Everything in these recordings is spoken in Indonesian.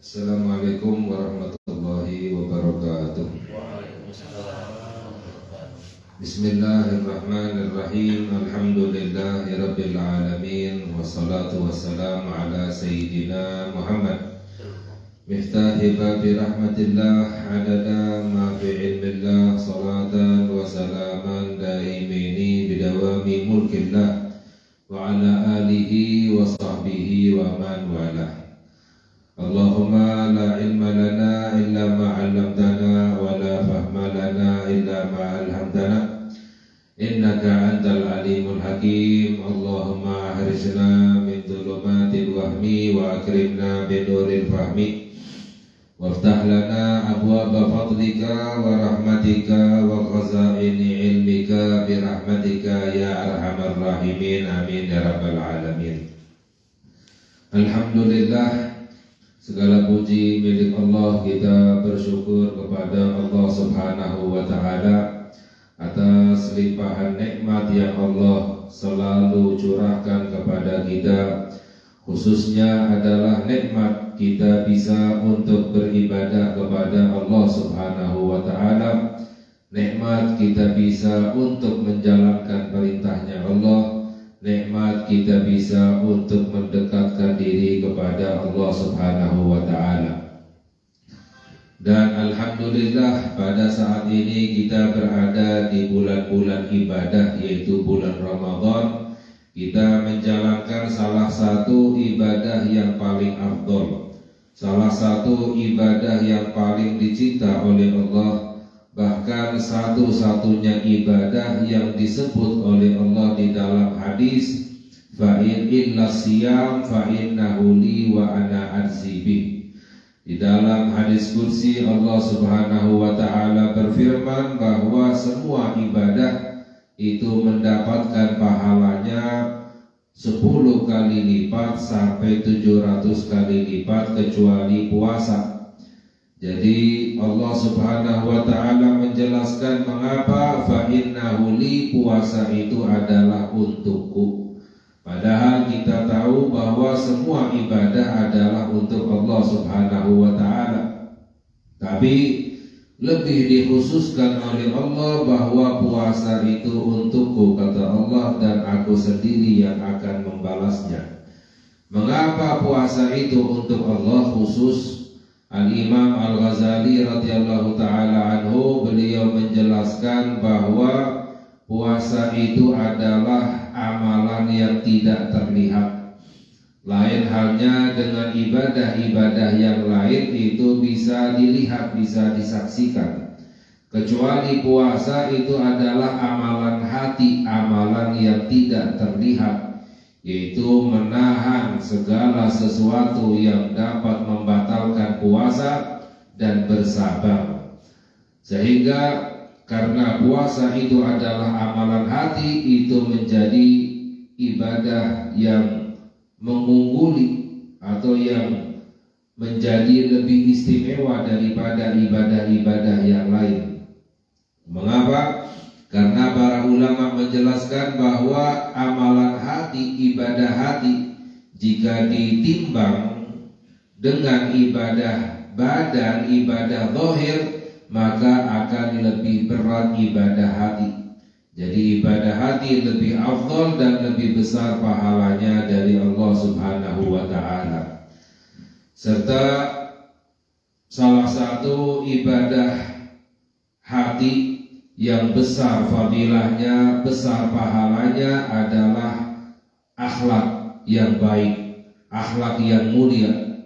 Assalamualaikum warahmatullahi wabarakatuh. Bismillahirrahmanirrahim. Alhamdulillahirabbil alamin wassalatu wassalamu ala sayyidina Muhammad miftahi babi rahmatillah adada ma fi ilmillah salatan wa salaman daimini bidawami mulkillah wa ala alihi wa sahbihi wa man walah. Allahumma la ilma lana illa ma 'allamtana wa la fahma lana illa ma 'allamtana innaka antal alimul hakim. Allahumma ahrijna min dhulumatil wahmi wa akrimna bi nuril fahmi waftah lana abwaaba fadlika wa rahmatika wa khazaini ilmika bi rahmatika ya arhamar rahimin. Amin ya rabbal alamin. Alhamdulillah, segala puji milik Allah. Kita bersyukur kepada Allah Subhanahu wa ta'ala atas limpahan nikmat yang Allah selalu curahkan kepada kita. Khususnya adalah nikmat kita bisa untuk beribadah kepada Allah Subhanahu wa ta'ala, nikmat kita bisa untuk menjalankan perintahnya Allah, nikmat kita bisa untuk mendekatkan diri kepada Allah Subhanahu wa ta'ala. Dan alhamdulillah pada saat ini kita berada di bulan-bulan ibadah, yaitu bulan Ramadan. Kita menjalankan salah satu ibadah yang paling afdol, salah satu ibadah yang paling dicinta oleh Allah, bahkan satu-satunya ibadah yang disebut oleh Allah di dalam hadis, fa'in illa siyam fa'innahu li wa ana ajzibih. Di dalam hadis kursi Allah Subhanahu wa ta'ala berfirman bahwa semua ibadah itu mendapatkan pahalanya 10 kali lipat sampai 700 kali lipat kecuali puasa. Jadi Allah Subhanahu wa ta'ala menjelaskan mengapa fa'innahu li, puasa itu adalah untukku. Padahal kita tahu bahwa semua ibadah adalah untuk Allah Subhanahu wa ta'ala, tapi lebih dikhususkan oleh Allah bahwa puasa itu untukku, kata Allah, dan aku sendiri yang akan membalasnya. Mengapa puasa itu untuk Allah khusus? Al-Imam Al-Ghazali radhiyallahu ta'ala anhu, beliau menjelaskan bahwa puasa itu adalah amalan yang tidak terlihat. Lain halnya dengan ibadah-ibadah yang lain, itu bisa dilihat, bisa disaksikan. Kecuali puasa itu adalah amalan hati, amalan yang tidak terlihat, yaitu menahan segala sesuatu yang dapat membatalkan puasa dan bersabar. Sehingga karena puasa itu adalah amalan hati, itu menjadi ibadah yang mengungguli atau yang menjadi lebih istimewa daripada ibadah-ibadah yang lain. Mengapa? Karena para ulama menjelaskan bahwa amalan hati, ibadah hati, jika ditimbang dengan ibadah badan, ibadah zahir, maka akan lebih berat ibadah hati. Jadi ibadah hati lebih afdal dan lebih besar pahalanya dari Allah Subhanahu wa ta'ala. Serta salah satu ibadah hati yang besar fadilahnya, besar pahalanya adalah akhlak yang baik, akhlak yang mulia.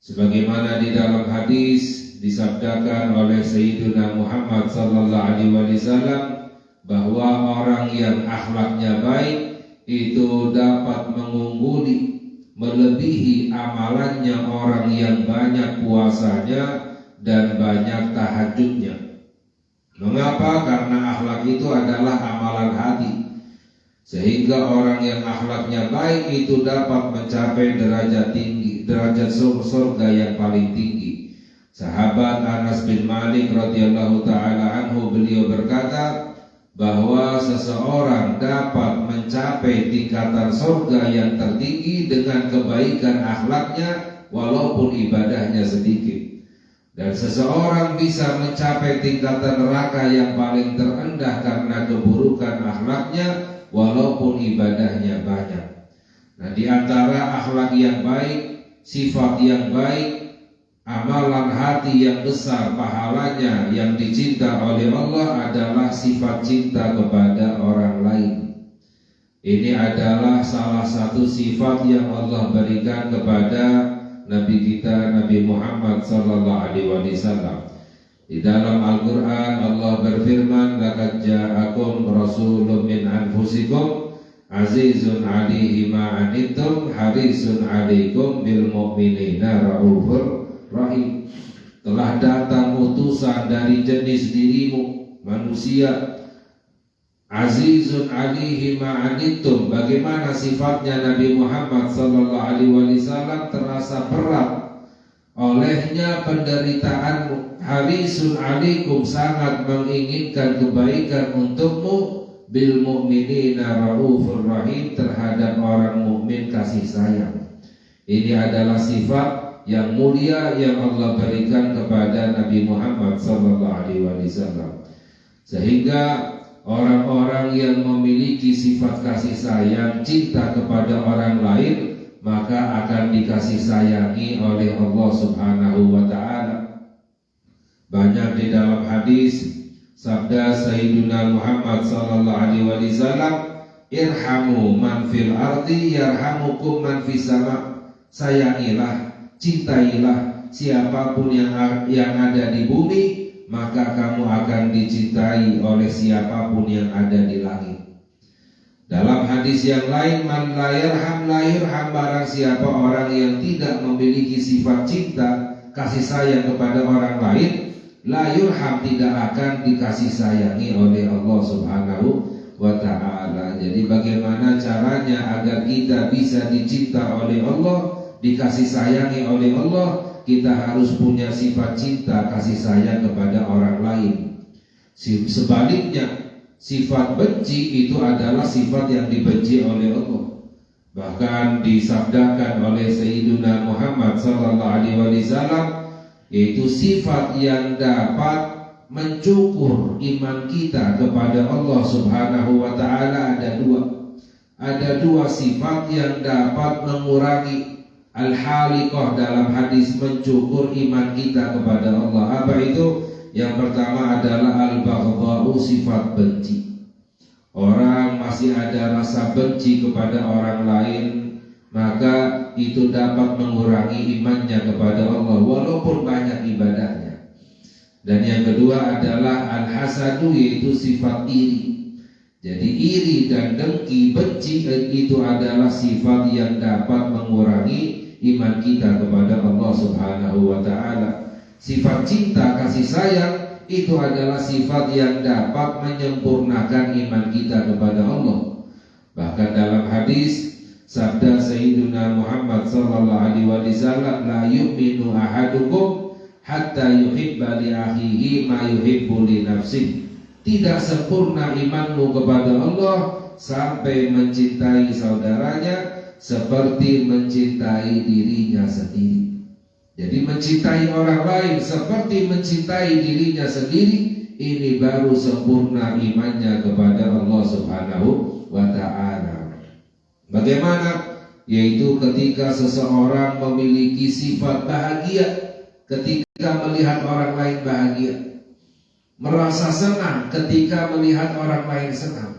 Sebagaimana di dalam hadis disabdakan oleh Sayyidina Muhammad sallallahu alaihi wasallam bahwa orang yang akhlaknya baik itu dapat mengungguli, melebihi amalannya orang yang banyak puasanya dan banyak tahajudnya. Mengapa? Karena akhlak itu adalah amalan hati, sehingga orang yang akhlaknya baik itu dapat mencapai derajat tinggi, derajat surga yang paling tinggi. Sahabat Anas bin Malik radhiyallahu ta'ala anhu, beliau berkata bahwa seseorang dapat mencapai tingkatan surga yang tertinggi dengan kebaikan akhlaknya walaupun ibadahnya sedikit. Dan seseorang bisa mencapai tingkatan neraka yang paling terendah karena keburukan akhlaknya walaupun ibadahnya banyak. Nah, di antara akhlak yang baik, sifat yang baik, amalan hati yang besar pahalanya yang dicinta oleh Allah adalah sifat cinta kepada orang lain. Ini adalah salah satu sifat yang Allah berikan kepada Nabi kita Nabi Muhammad sallallahu alaihi wasallam. Di dalam Al-Qur'an Allah berfirman, "Laqad ja'akum rasulun min anfusikum azizun 'alaihi ma 'anittum harisun 'alaikum bil mu'minina raufur rahim." Telah datang utusan dari jenis dirimu manusia, azizun 'alaihi ma 'anittum. Bagaimana sifatnya Nabi Muhammad sallallahu alaihi wasallam? Terasa berat olehnya penderitaanmu. Harisun 'alaikum, sangat menginginkan kebaikan untukmu. Bil mu'minina raufur rahim, terhadap orang mukmin kasih sayang. Ini adalah sifat yang mulia yang Allah berikan kepada Nabi Muhammad sallallahu alaihi wasallam. Sehingga orang-orang yang memiliki sifat kasih sayang, cinta kepada orang lain, maka akan dikasih sayangi oleh Allah Subhanahu wa ta'ala. Banyak di dalam hadis sabda Sayyidina Muhammad sallallahu alaihi wasallam, "Irhamu man fil ardi yarhamukum man fis sama." Sayangilah, cintailah siapapun yang ada di bumi, maka kamu akan dicintai oleh siapapun yang ada di langit. Dalam hadis yang lain, "Man la yarham la yurham." Barang siapa orang yang tidak memiliki sifat cinta, kasih sayang kepada orang lain, la yurham, tidak akan dikasih sayangi oleh Allah Subhanahu wa ta'ala. Jadi bagaimana caranya agar kita bisa dicinta oleh Allah, dikasih sayangi oleh Allah? Kita harus punya sifat cinta kasih sayang kepada orang lain. Sebaliknya, sifat benci itu adalah sifat yang dibenci oleh Allah. Bahkan disabdakan oleh Sayyidina Muhammad sallallahu alaihi wasallam, yaitu sifat yang dapat mencukur iman kita kepada Allah Subhanahu wa ta'ala ada dua. Ada dua sifat yang dapat mengurangi al-haliqah, dalam hadis mencukur iman kita kepada Allah. Apa itu? Yang pertama adalah al-baghdha'u, sifat benci. Orang masih ada rasa benci kepada orang lain, maka itu dapat mengurangi imannya kepada Allah walaupun banyak ibadahnya. Dan yang kedua adalah al-hasadu, yaitu sifat iri. Jadi iri dan dengki, benci itu adalah sifat yang dapat mengurangi iman kita kepada Allah Subhanahu wa ta'ala. Sifat cinta kasih sayang itu adalah sifat yang dapat menyempurnakan iman kita kepada Allah. Bahkan dalam hadis sabda Sayyidina Muhammad sallallahu alaihi wasallam, "La yu'minu ahadukum hatta yuhibba li akhihi ma yuhibbu li nafsihi." Tidak sempurna imanmu kepada Allah sampai mencintai saudaranya seperti mencintai dirinya sendiri. Jadi mencintai orang lain seperti mencintai dirinya sendiri, ini baru sempurna imannya kepada Allah Subhanahu wa ta'ala. Bagaimana? Yaitu ketika seseorang memiliki sifat bahagia ketika melihat orang lain bahagia, merasa senang ketika melihat orang lain senang.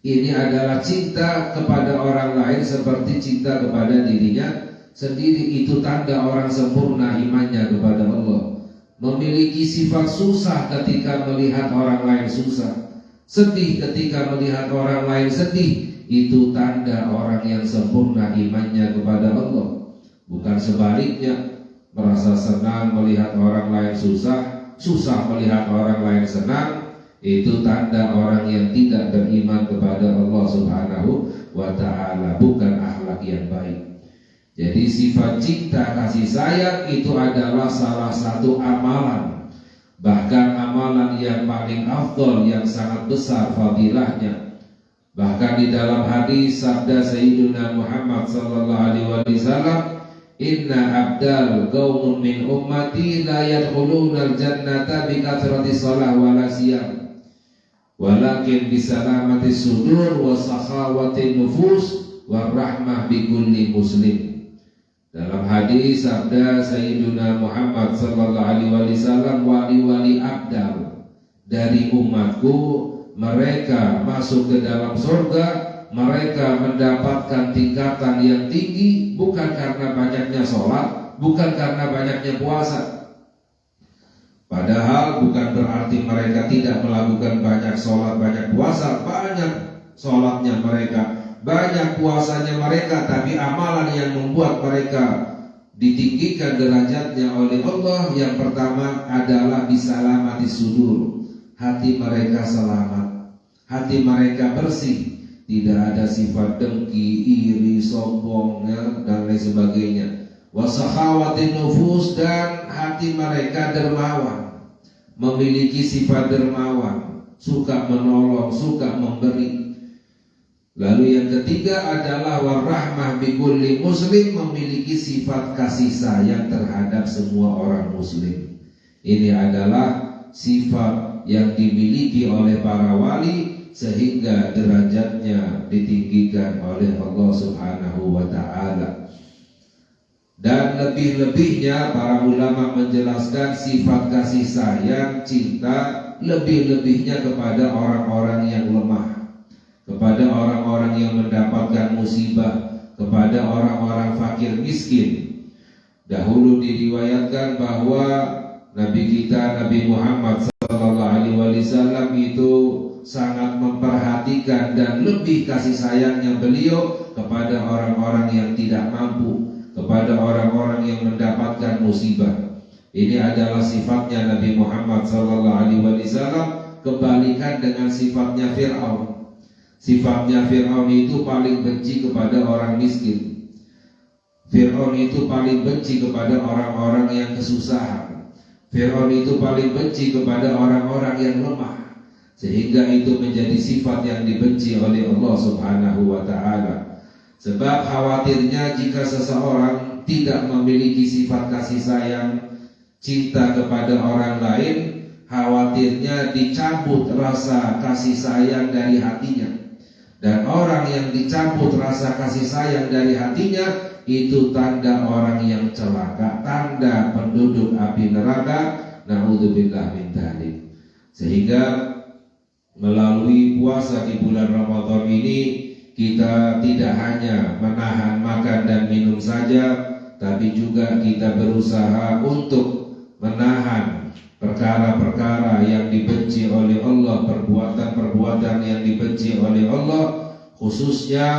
Ini adalah cinta kepada orang lain seperti cinta kepada dirinya sendiri. Itu tanda orang sempurna imannya kepada Allah. Memiliki sifat susah ketika melihat orang lain susah, sedih ketika melihat orang lain sedih, itu tanda orang yang sempurna imannya kepada Allah. Bukan sebaliknya, merasa senang melihat orang lain susah, susah melihat orang lain senang. Itu tanda orang yang tidak beriman kepada Allah Subhanahu wa ta'ala, bukan akhlak yang baik. Jadi sifat cinta kasih sayang itu adalah salah satu amalan, bahkan amalan yang paling afdol, yang sangat besar fadilahnya. Bahkan di dalam hadis sabda Sayyidina Muhammad sallallahu alaihi wasallam, inna abdal qaumun min ummati la yadkhulunal jannata bi kathrati shalah wala siyam walakin bi salamati sudur wa sakhawati nufus wa rahmah bi kulli muslim. Dalam hadis sabda Sayyiduna Muhammad sallallahu alaihi wasallam, wali-wali abdal dari umatku, mereka masuk ke dalam surga, mereka mendapatkan tingkatan yang tinggi bukan karena banyaknya sholat, bukan karena banyaknya puasa. Padahal bukan berarti mereka tidak melakukan banyak sholat, banyak puasa. Banyak sholatnya mereka, banyak puasanya mereka, tapi amalan yang membuat mereka ditinggikan derajatnya oleh Allah, yang pertama adalah bisalamati sudur. Hati mereka selamat, hati mereka bersih, tidak ada sifat dengki, iri, sombong, dan lain sebagainya. Wasakhawati nufus, dan hati mereka dermawan, memiliki sifat dermawan, suka menolong, suka memberi. Lalu yang ketiga adalah warahmah bi kulli muslim, memiliki sifat kasih sayang terhadap semua orang muslim. Ini adalah sifat yang dimiliki oleh para wali sehingga derajatnya ditinggikan oleh Allah Subhanahu wa ta'ala. Dan lebih-lebihnya para ulama menjelaskan sifat kasih sayang, cinta, lebih-lebihnya kepada orang-orang yang lemah, kepada orang-orang yang mendapatkan musibah, kepada orang-orang fakir miskin. Dahulu diriwayatkan bahwa Nabi kita, Nabi Muhammad sallallahu alaihi wasallam itu sangat memperhatikan dan lebih kasih sayangnya beliau kepada orang-orang yang tidak mampu, kepada orang-orang yang mendapatkan musibah. Ini adalah sifatnya Nabi Muhammad sallallahu alaihi wasallam, kebalikan dengan sifatnya Fir'aun. Sifatnya Fir'aun itu paling benci kepada orang miskin. Fir'aun itu paling benci kepada orang-orang yang kesusahan. Fir'aun itu paling benci kepada orang-orang yang lemah, sehingga itu menjadi sifat yang dibenci oleh Allah Subhanahu wa ta'ala. Sebab khawatirnya jika seseorang tidak memiliki sifat kasih sayang, cinta kepada orang lain, khawatirnya dicabut rasa kasih sayang dari hatinya. Dan orang yang dicabut rasa kasih sayang dari hatinya, itu tanda orang yang celaka, tanda penduduk api neraka. Na'udzubillah min dzalik. Sehingga melalui puasa di bulan Ramadan ini, kita tidak hanya menahan makan dan minum saja, tapi juga kita berusaha untuk menahan perkara-perkara yang dibenci oleh Allah, perbuatan-perbuatan yang dibenci oleh Allah. Khususnya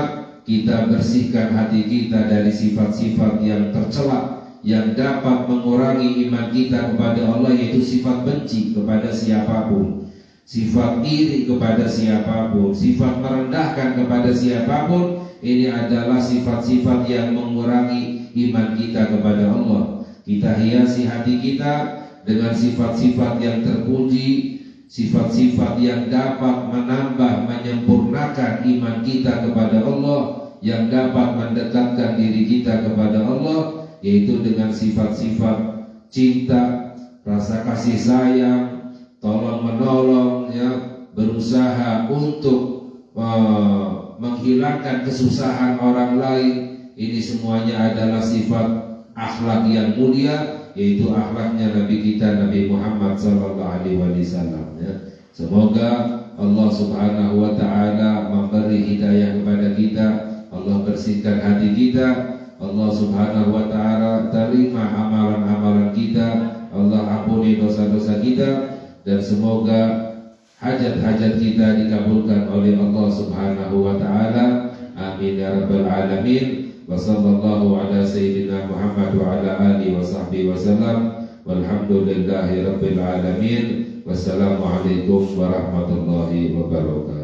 kita bersihkan hati kita dari sifat-sifat yang tercela, yang dapat mengurangi iman kita kepada Allah, yaitu sifat benci kepada siapapun, sifat iri kepada siapapun, sifat merendahkan kepada siapapun. Ini adalah sifat-sifat yang mengurangi iman kita kepada Allah. Kita hiasi hati kita dengan sifat-sifat yang terpuji, sifat-sifat yang dapat menambah, menyempurnakan iman kita kepada Allah, yang dapat mendekatkan diri kita kepada Allah, yaitu dengan sifat-sifat cinta, rasa kasih sayang, tolong menolong, berusaha untuk menghilangkan kesusahan orang lain. Ini semuanya adalah sifat akhlak yang mulia, yaitu akhlaknya Nabi kita, Nabi Muhammad SAW. Semoga Allah Subhanahu wa ta'ala memberi hidayah kepada kita, Allah bersihkan hati kita, Allah Subhanahu wa ta'ala terima amalan-amalan kita, Allah ampuni dosa-dosa kita, dan semoga hajat-hajat kita dikabulkan oleh Allah Subhanahu wa ta'ala. Amin ya rabbal alamin. Wa sallallahu ala sayyidina Muhammad wa ala alihi wa sahbihi wa sallam. Walhamdulillahi rabbil alamin. Wassalamualaikum warahmatullahi wabarakatuh.